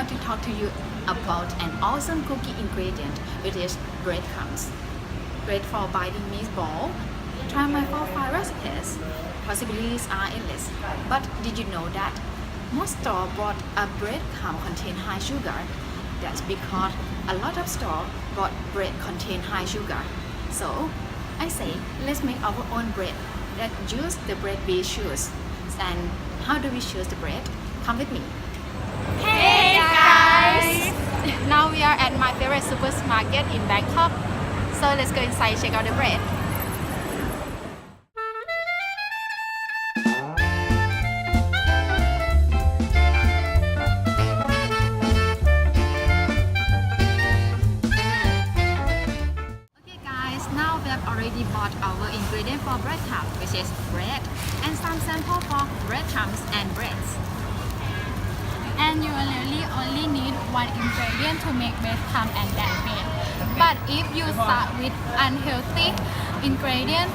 about to talk to you about an awesome cookie ingredient, which is breadcrumbs. Great for biting meatball. Try my 4-5 recipes. Possibilities are endless. But did you know that most store-bought breadcrumb contain high sugar? That's because a lot of store-bought bread contain high sugar. So I say, let's make our own bread that use the bread we choose. And how do we choose the bread? Come with me. Hey guys! Now we are at my favorite supermarket in Bangkok. So let's go inside and check out the bread. Okay guys, now we have already bought our ingredient for breadcrumbs, which is bread, and some sample for breadcrumbs and breads. And you really only need one ingredient to make breadcrumb and that bread. But if you start with unhealthy ingredient,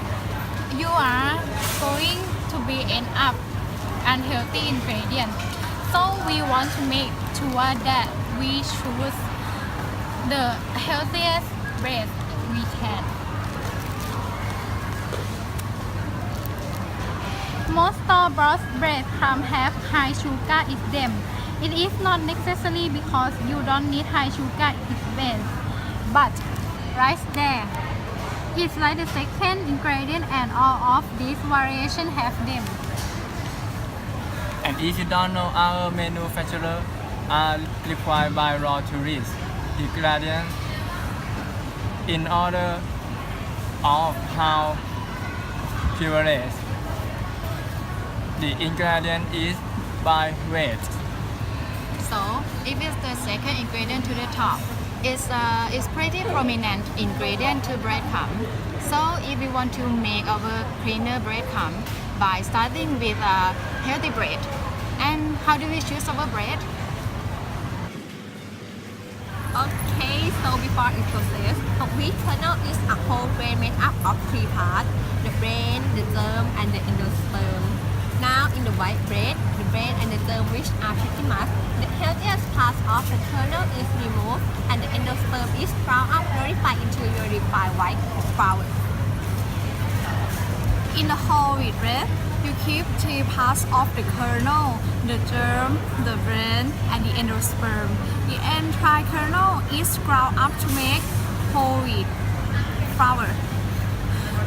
you are going to be end up unhealthy ingredient. So we want to make sure that we choose the healthiest bread we can. Most store-bought breadcrumbs have high sugar in them. It is not necessarily because you don't need high sugar in bread, but right there. It's like the second ingredient and all of these variations have them. And if you don't know, our manufacturers are required by law to list ingredients in order of how purely the ingredient is by weight. So if it's the second ingredient to the top, it's pretty prominent ingredient to breadcrumb. So if we want to make our cleaner breadcrumb by starting with a healthy bread, and how do we choose our bread? Okay, so before it process, complete kernel is a whole grain made up of 3 parts: the brain, the germ, and the endosperm. Now in the white bread, the brain and the germ, which are pretty much the healthiest part of the kernel, is removed, and the endosperm is ground up, purified into your refined white flour. In the whole wheat bread, you keep 3 parts of the kernel, the germ, the brain, and the endosperm. The entire kernel is ground up to make whole wheat flour,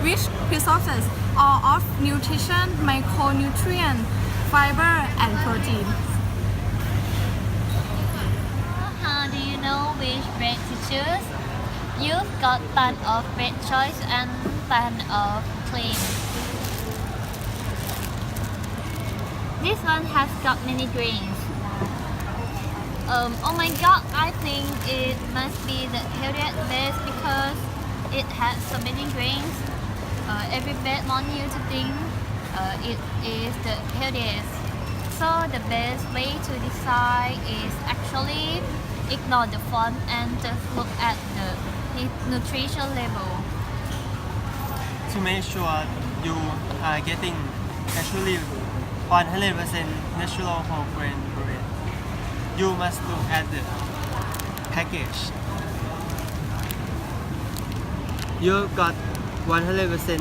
which possesses all of nutrition, micronutrient, fiber, and protein. How do you know which bread to choose? You've got ton of bread choice and ton of cream. This one has got many grains. Oh my god, I think it must be the healthiest best because it has so many grains. Every bed want you to think it is the healthiest. So the best way to decide is actually ignore the font and just look at the nutrition label. To make sure you are getting actually 100% natural whole grain bread, you must look at the package. You got 100%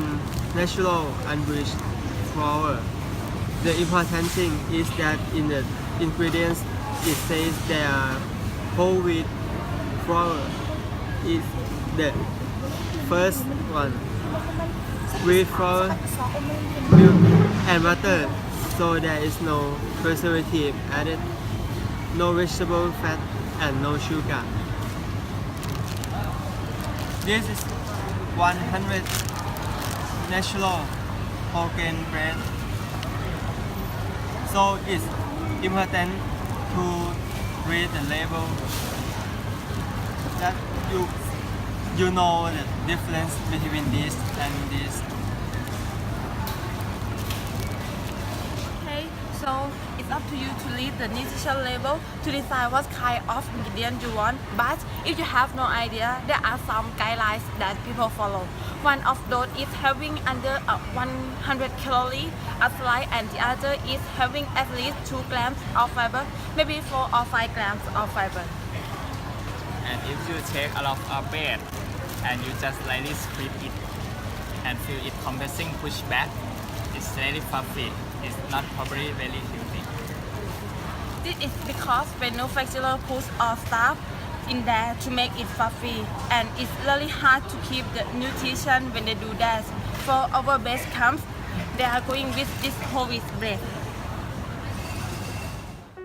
natural unbleached flour. The important thing is that in the ingredients it says they are whole wheat flour is the first one. Wheat flour, milk and butter, so there is no preservative added, no vegetable fat and no sugar. This is 100 natural whole grain bread. So it's important to read the label that you know the difference between this and this. Okay, so it's up to you to read the nutrition label to decide what kind of ingredient you want. But if you have no idea, there are some guidelines that people follow. One of those is having under 100 calories a slice, and the other is having at least 2 grams of fiber, maybe 4 or 5 grams of fiber. And if you take a lot of bread and you just lightly squeeze it and feel it compressing push back, it's very fluffy. It's not probably very healthy. This is because manufacturer puts all stuff in there to make it fluffy, and it's really hard to keep the nutrition when they do that. For our base camps, they are going with this whole wheat bread.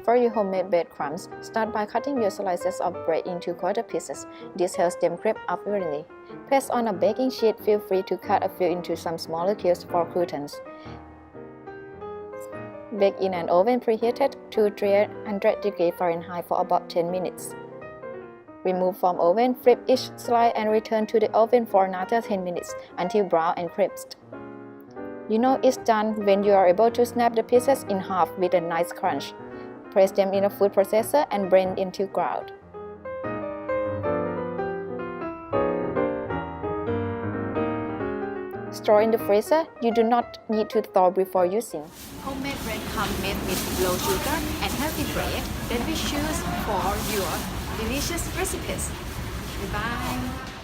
For your homemade breadcrumbs, start by cutting your slices of bread into quarter pieces. This helps them creep up evenly. Place on a baking sheet. Feel free to cut a few into some smaller cubes for croutons. Bake in an oven preheated to 300 degrees Fahrenheit for about 10 minutes. Remove from oven, flip each slice and return to the oven for another 10 minutes until brown and crisp. You know it's done when you are able to snap the pieces in half with a nice crunch. Place them in a food processor and blend into ground. Store in the freezer. You do not need to thaw before using. Homemade bread come made with low sugar and healthy bread that we choose for your delicious recipes. Goodbye.